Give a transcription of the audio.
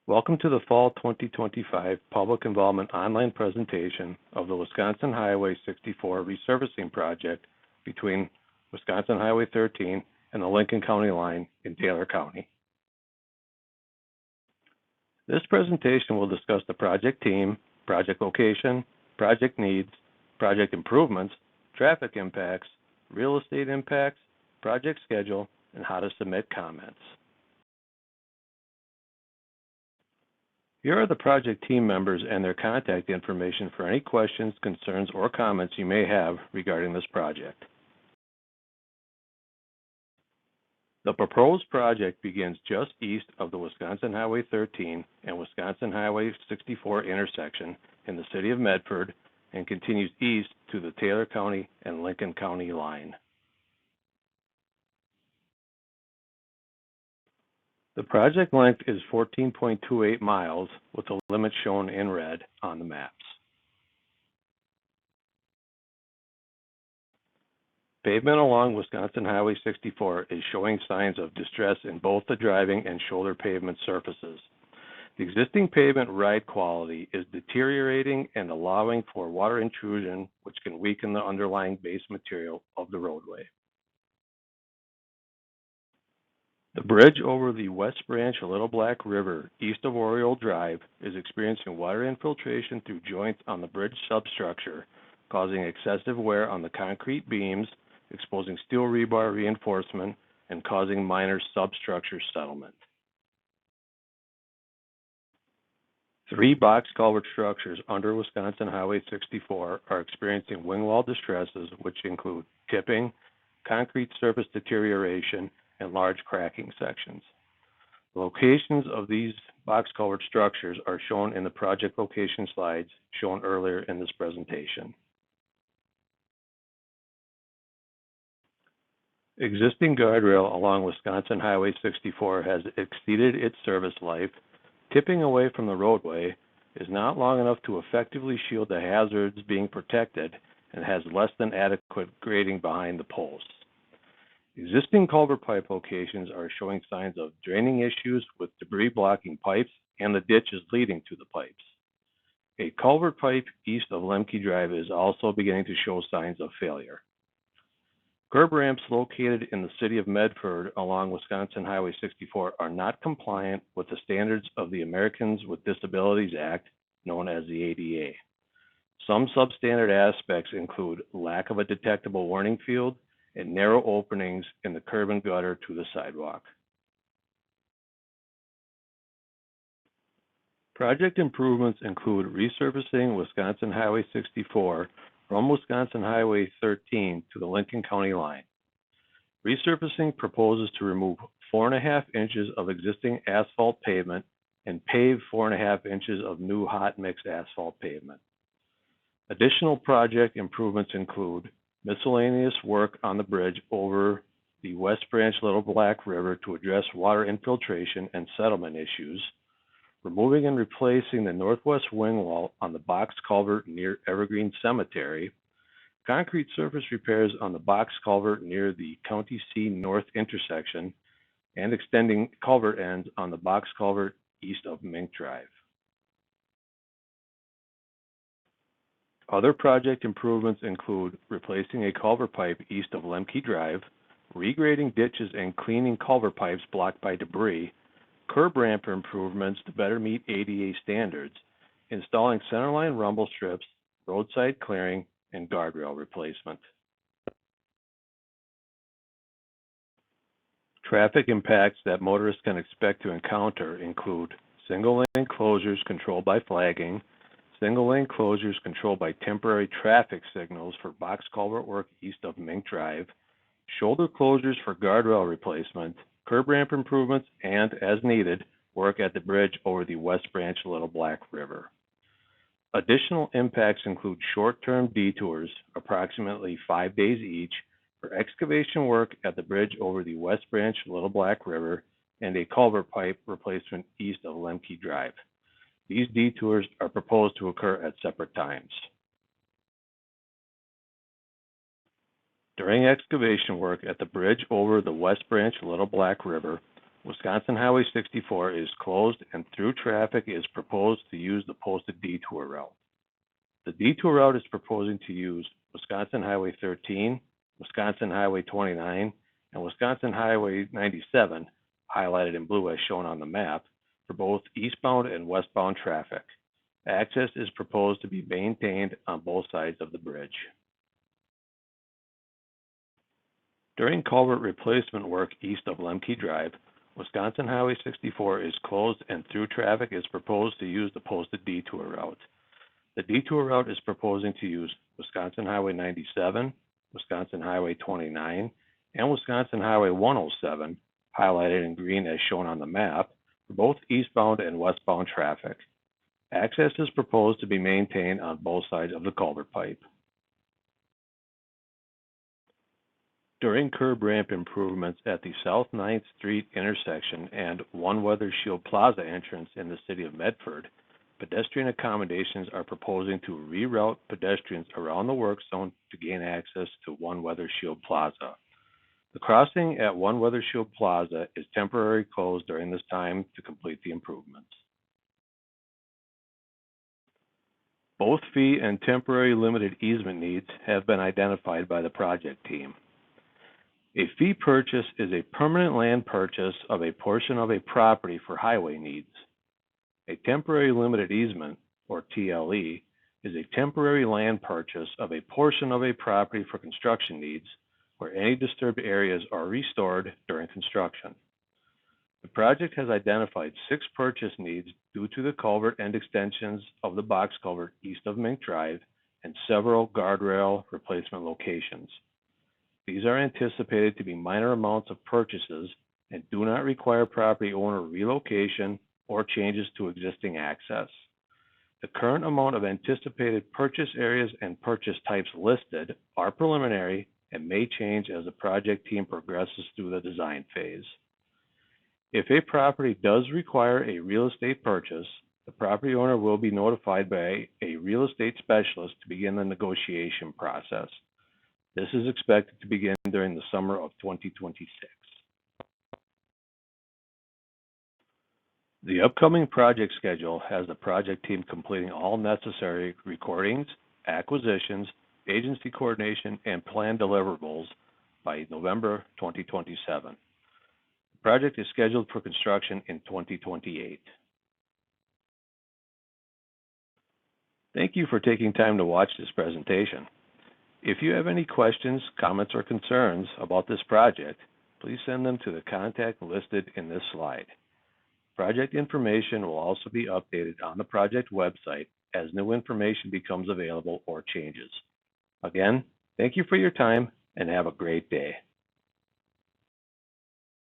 Welcome to the Fall 2025 Public Involvement Online presentation of the Wisconsin Highway 64 resurfacing project between Wisconsin Highway 13 and the Lincoln County line in Taylor County. This presentation will discuss the project team, project location, project needs, project improvements, traffic impacts, real estate impacts, project schedule, and how to submit comments. Here are the project team members and their contact information for any questions, concerns, or comments you may have regarding this project. The proposed project begins just east of the Wisconsin Highway 13 and Wisconsin Highway 64 intersection in the city of Medford and continues east to the Taylor County and Lincoln County line. The project length is 14.28 miles with the limit shown in red on the maps. Pavement along Wisconsin Highway 64 is showing signs of distress in both the driving and shoulder pavement surfaces. The existing pavement ride quality is deteriorating and allowing for water intrusion, which can weaken the underlying base material of the roadway. The bridge over the West Branch Little Black River east of Oriole Drive is experiencing water infiltration through joints on the bridge substructure, causing excessive wear on the concrete beams, exposing steel rebar reinforcement, and causing minor substructure settlement. 3 box culvert structures under Wisconsin Highway 64 are experiencing wing wall distresses, which include tipping, concrete surface deterioration, and large cracking sections. The locations of these box culvert structures are shown in the project location slides shown earlier in this presentation. Existing guardrail along Wisconsin Highway 64 has exceeded its service life. Tipping away from the roadway is not long enough to effectively shield the hazards being protected and has less than adequate grading behind the posts. Existing culvert pipe locations are showing signs of draining issues with debris blocking pipes and the ditches leading to the pipes. A culvert pipe east of Lemke Drive is also beginning to show signs of failure. Curb ramps located in the city of Medford along Wisconsin Highway 64 are not compliant with the standards of the Americans with Disabilities Act, known as the ADA. Some substandard aspects include lack of a detectable warning field and narrow openings in the curb and gutter to the sidewalk. Project improvements include resurfacing Wisconsin Highway 64 from Wisconsin Highway 13 to the Lincoln County line. Resurfacing proposes to remove 4.5 inches of existing asphalt pavement and pave 4.5 inches of new hot mix asphalt pavement. Additional project improvements include miscellaneous work on the bridge over the West Branch Little Black River to address water infiltration and settlement issues, removing and replacing the northwest wing wall on the box culvert near Evergreen Cemetery, concrete surface repairs on the box culvert near the County C North intersection, and extending culvert ends on the box culvert east of Mink Drive. Other project improvements include replacing a culvert pipe east of Lemke Drive, regrading ditches and cleaning culvert pipes blocked by debris, curb ramp improvements to better meet ADA standards, installing centerline rumble strips, roadside clearing, and guardrail replacement. Traffic impacts that motorists can expect to encounter include single-lane closures controlled by flagging, single-lane closures controlled by temporary traffic signals for box culvert work east of Mink Drive, shoulder closures for guardrail replacement, curb ramp improvements, and, as needed, work at the bridge over the West Branch Little Black River. Additional impacts include short-term detours, approximately 5 days each, for excavation work at the bridge over the West Branch Little Black River and a culvert pipe replacement east of Lemke Drive. These detours are proposed to occur at separate times. During excavation work at the bridge over the West Branch Little Black River, Wisconsin Highway 64 is closed and through traffic is proposed to use the posted detour route. The detour route is proposing to use Wisconsin Highway 13, Wisconsin Highway 29, and Wisconsin Highway 97, highlighted in blue as shown on the map, for both eastbound and westbound traffic. Access is proposed to be maintained on both sides of the bridge. During culvert replacement work east of Lemke Drive, Wisconsin Highway 64 is closed and through traffic is proposed to use the posted detour route. The detour route is proposing to use Wisconsin Highway 97, Wisconsin Highway 29, and Wisconsin Highway 107, highlighted in green as shown on the map, for both eastbound and westbound traffic. Access is proposed to be maintained on both sides of the culvert pipe. During curb ramp improvements at the South 9th Street intersection and One Weather Shield Plaza entrance in the city of Medford, pedestrian accommodations are proposing to reroute pedestrians around the work zone to gain access to One Weather Shield Plaza. The crossing at One Weather Shield Plaza is temporarily closed during this time to complete the improvements. Both fee and temporary limited easement needs have been identified by the project team. A fee purchase is a permanent land purchase of a portion of a property for highway needs. A temporary limited easement, or TLE, is a temporary land purchase of a portion of a property for construction needs where any disturbed areas are restored during construction. The project has identified 6 purchase needs due to the culvert and extensions of the box culvert east of Mink Drive and several guardrail replacement locations. These are anticipated to be minor amounts of purchases and do not require property owner relocation or changes to existing access. The current amount of anticipated purchase areas and purchase types listed are preliminary and may change as the project team progresses through the design phase. If a property does require a real estate purchase, the property owner will be notified by a real estate specialist to begin the negotiation process. This is expected to begin during the summer of 2026. The upcoming project schedule has the project team completing all necessary recordings, acquisitions, agency coordination, and plan deliverables by November 2027. The project is scheduled for construction in 2028. Thank you for taking time to watch this presentation. If you have any questions, comments, or concerns about this project, please send them to the contact listed in this slide. Project information will also be updated on the project website as new information becomes available or changes. Again, thank you for your time and have a great day.